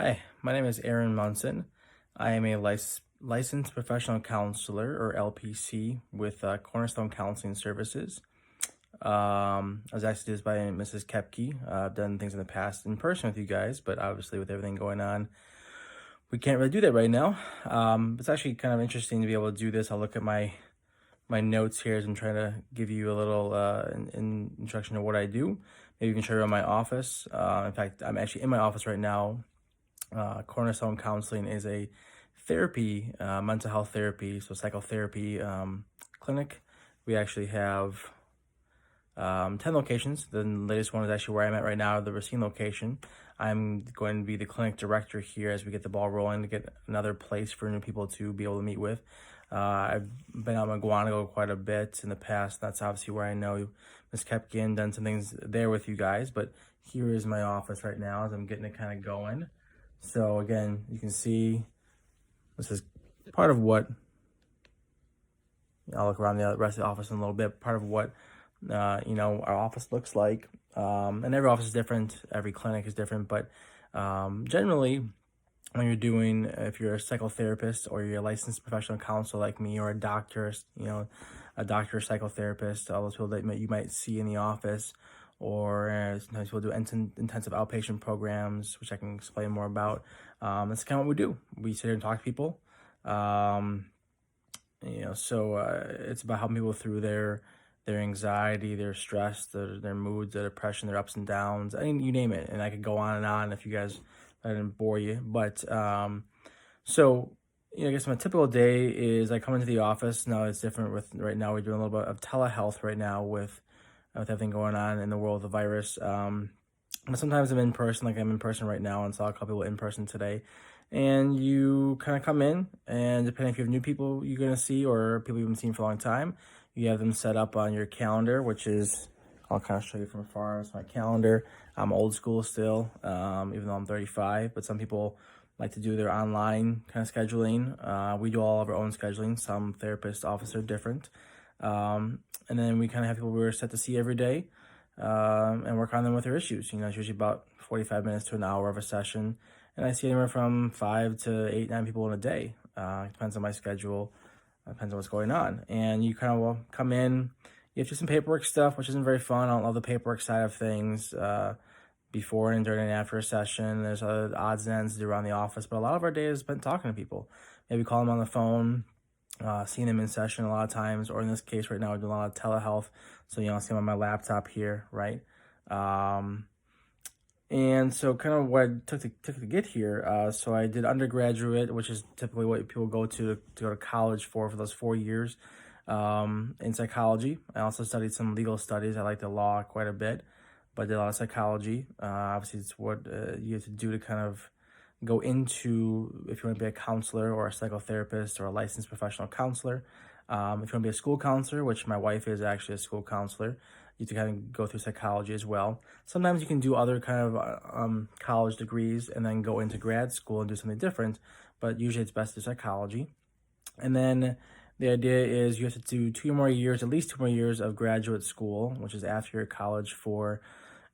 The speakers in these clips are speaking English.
Hi, my name is Aaron Munson. I am a licensed professional counselor, or LPC, with Cornerstone Counseling Services. I was asked to do this by Mrs. Kepke. I've done things in the past in person with you guys, but obviously with everything going on, we can't really do that right now. It's actually kind of interesting to be able to do this. I'll look at my notes here as I'm trying to give you a little introduction to what I do. Maybe you can show you around my office. In fact, I'm actually in my office right now. Cornerstone Counseling is a therapy, mental health therapy, so psychotherapy clinic. We actually have 10 locations. The latest one is actually where I'm at right now, the Racine location. I'm going to be the clinic director here as we get the ball rolling to get another place for new people to be able to meet with. I've been out in Maguanago quite a bit in the past. That's obviously where I know Ms. Kepkin, done some things there with you guys, but here is my office right now as I'm getting it kind of going. So again, you can see this is part of what, I'll look around the rest of the office in a little bit, part of what, our office looks like. And every office is different, every clinic is different, but generally, when you're doing, if you're a psychotherapist or you're a licensed professional counselor like me, or a doctor, a doctor, psychotherapist, all those people that you might see in the office, or sometimes people do intensive outpatient programs, which I can explain more about. That's kind of what we do. We sit here and talk to people. It's about helping people through their anxiety, their stress, their moods, their depression, their ups and downs. I mean, you name it. And I could go on and on if you guys, I didn't bore you. But I guess my typical day is I come into the office. Now it's different with right now. We're doing a little bit of telehealth right now with everything going on in the world of the virus. But sometimes I'm in person, like I'm in person right now, and saw a couple people in person today. And you kind of come in, and depending if you have new people you're going to see or people you've been seeing for a long time, you have them set up on your calendar, which is, I'll kind of show you from afar. It's my calendar. I'm old school still, even though I'm 35, but some people like to do their online kind of scheduling. We do all of our own scheduling. Some therapists, offices are different. And then we kind of have people we're set to see every day and work on them with their issues. It's usually about 45 minutes to an hour of a session. And I see anywhere from 5 to 8, 9 people in a day. It depends on my schedule, depends on what's going on. And you kind of will come in, you have to do some paperwork stuff, which isn't very fun. I don't love the paperwork side of things. Before and during and after a session, there's other odds and ends to do around the office, but a lot of our day is spent talking to people. Maybe call them on the phone, seeing them in session a lot of times, or in this case right now, we're doing a lot of telehealth. So, I'll see them on my laptop here, right? And so kind of what I took to get here. So I did undergraduate, which is typically what people go to go to college for those 4 years in psychology. I also studied some legal studies. I like the law quite a bit, but I did a lot of psychology. Obviously, it's what you have to do to kind of go into, if you want to be a counselor or a psychotherapist or a licensed professional counselor. If you want to be a school counselor, which my wife is actually a school counselor, you have to kind of go through psychology as well. Sometimes you can do other kind of college degrees and then go into grad school and do something different, but usually it's best to do psychology. And then the idea is you have to do 2 more years, at least 2 more years of graduate school, which is after your college for,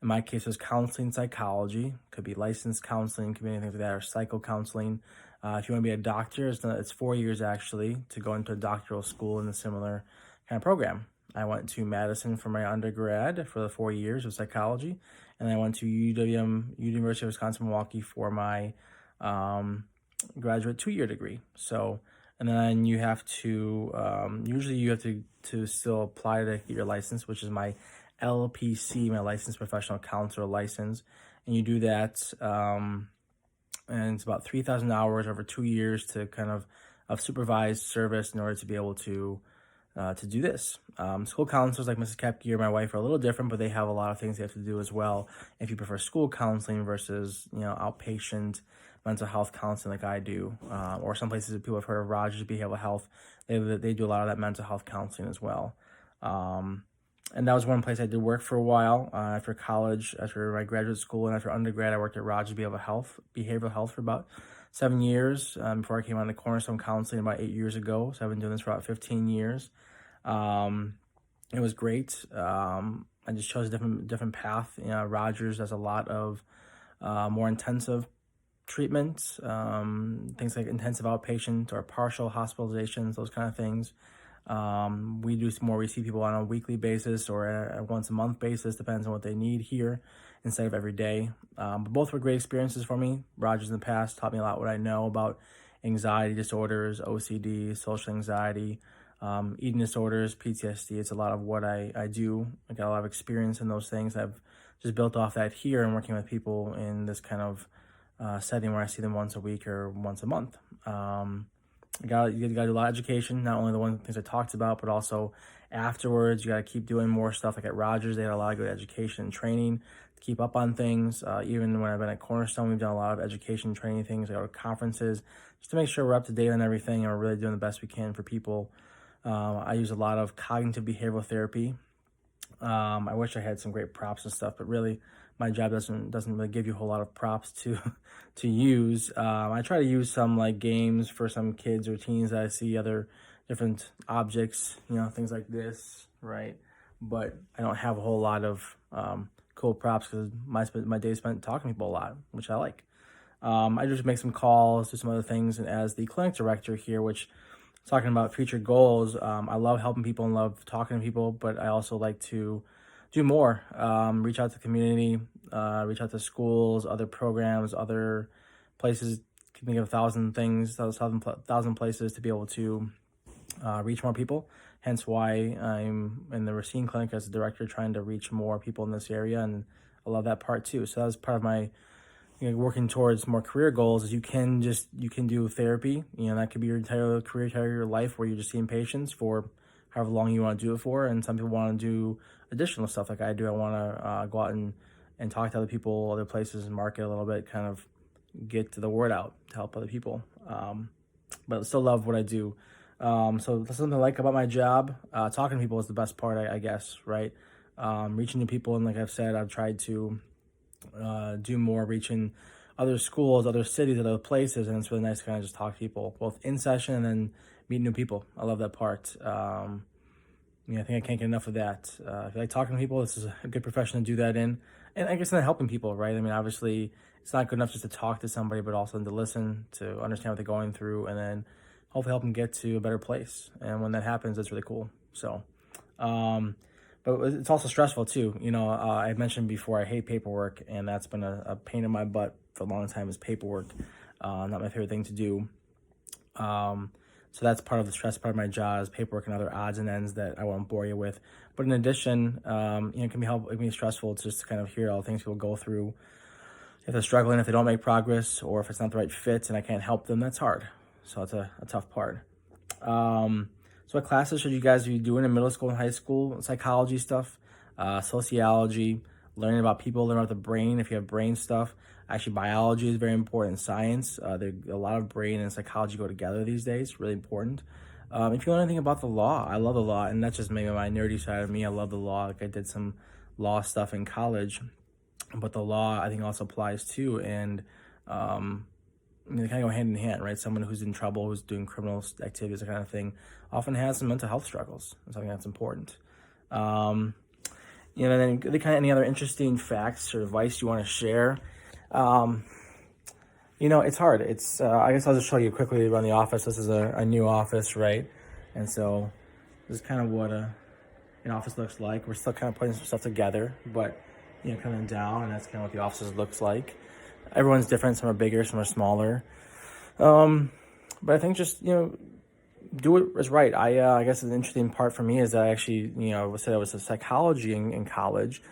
in my case, it was counseling psychology. Could be licensed counseling, could be anything like that, or psycho counseling. If you want to be a doctor, it's 4 years actually to go into a doctoral school in a similar kind of program. I went to Madison for my undergrad for the 4 years of psychology, and I went to University of Wisconsin-Milwaukee for my graduate 2-year degree. So, and then you have to, usually you have to still apply to get your license, which is my LPC, my licensed professional counselor license. And you do that, and it's about 3,000 hours over 2 years to kind of supervised service in order to be able to do this. School counselors like Mrs. Kepke or my wife are a little different, but they have a lot of things they have to do as well. If you prefer school counseling versus, outpatient mental health counseling like I do, or some places that people have heard of Rogers Behavioral Health, they do a lot of that mental health counseling as well. And that was one place I did work for a while. After college, after my graduate school, and after undergrad, I worked at Rogers Behavioral Health for about 7 years before I came on to Cornerstone Counseling about 8 years ago. So I've been doing this for about 15 years. It was great. I just chose a different path. Rogers does a lot of more intensive treatment, things like intensive outpatient or partial hospitalizations, those kind of things. We do some more, we see people on a weekly basis or a once a month basis, depends on what they need here instead of every day. But both were great experiences for me. Rogers in the past taught me a lot what I know about anxiety disorders, OCD, social anxiety, eating disorders, PTSD. It's a lot of what I do. I got a lot of experience in those things. I've just built off that here and working with people in this kind of setting where I see them once a week or once a month. You got to do a lot of education, not only the things I talked about, but also afterwards. You got to keep doing more stuff. Like at Rogers, they had a lot of good education and training to keep up on things. Even when I've been at Cornerstone, we've done a lot of education and training things. I go to conferences just to make sure we're up to date on everything and we're really doing the best we can for people. I use a lot of cognitive behavioral therapy. I wish I had some great props and stuff, but really my job doesn't really give you a whole lot of props to use. I try to use some like games for some kids or teens that I see, other different objects, things like this, right? But I don't have a whole lot of cool props because my day spent talking to people a lot, which I like. I just make some calls, do some other things, and as the clinic director here, which talking about future goals, I love helping people and love talking to people, but I also like to do more, reach out to the community, reach out to schools, other programs, other places. Can think of 1,000 things, 1,000 places to be able to reach more people. Hence why I'm in the Racine Clinic as a director, trying to reach more people in this area, and I love that part too. So that was part of my working towards more career goals. Is you can do therapy. That could be your entire career, your life, where you're just seeing patients for however long you want to do it for. And some people want to do additional stuff like I do. I want to go out and talk to other people, other places, and market a little bit, kind of get the word out to help other people. But I still love what I do. So that's something I like about my job. Talking to people is the best part, I guess, right? Reaching to people, and like I've said, I've tried to do more, reaching other schools, other cities, other places, and it's really nice to kind of just talk to people, both in session and then meet new people. I love that part. I think I can't get enough of that. If you like talking to people, this is a good profession to do that in. And I guess then helping people, right? I mean, obviously, it's not good enough just to talk to somebody, but also to listen, to understand what they're going through, and then hopefully help them get to a better place. And when that happens, that's really cool. So, but it's also stressful too. I mentioned before, I hate paperwork, and that's been a pain in my butt for a long time, is paperwork. Not my favorite thing to do. So that's part of the stress part of my job, is paperwork and other odds and ends that I won't bore you with. But in addition, it can be stressful just to kind of hear all the things people go through. If they're struggling, if they don't make progress, or if it's not the right fit and I can't help them, that's hard. So it's a tough part. So what classes should you guys be doing in middle school and high school? Psychology stuff, sociology, learning about people, learning about the brain if you have brain stuff. Actually, biology is very important. Science, a lot of brain and psychology go together these days, really important. If you know anything about the law, I love the law, and that's just maybe my nerdy side of me. I love the law. Like I did some law stuff in college, but the law I think also applies too, and they kind of go hand in hand, right? Someone who's in trouble, who's doing criminal activities, that kind of thing, often has some mental health struggles, and something that's important. Then any other interesting facts or advice you want to share? It's hard. It's I guess I'll just show you quickly around the office. This is a new office, right? And so this is kind of what an office looks like. We're still kind of putting some stuff together, but coming down, and that's kind of what the offices looks like. Everyone's different. Some are bigger, some are smaller. But I think just do it is right. I guess the interesting part for me is that I actually said I was a psychology in college.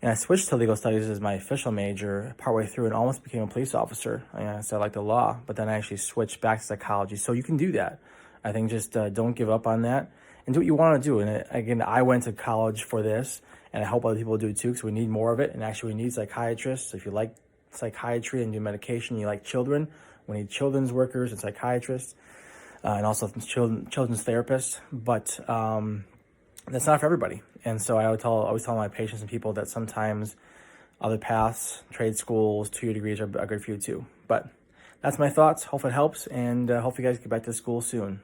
And I switched to legal studies as my official major partway through and almost became a police officer. I said I like the law, but then I actually switched back to psychology. So you can do that. I think just don't give up on that and do what you want to do. And again, I went to college for this, and I hope other people do too, because we need more of it. And actually, we need psychiatrists. So if you like psychiatry and do medication, you like children, we need children's workers and psychiatrists, and also children's therapists. But that's not for everybody. And so I always tell my patients and people that sometimes other paths, trade schools, 2-year degrees are good for you too. But that's my thoughts. Hope it helps, and hope you guys get back to school soon.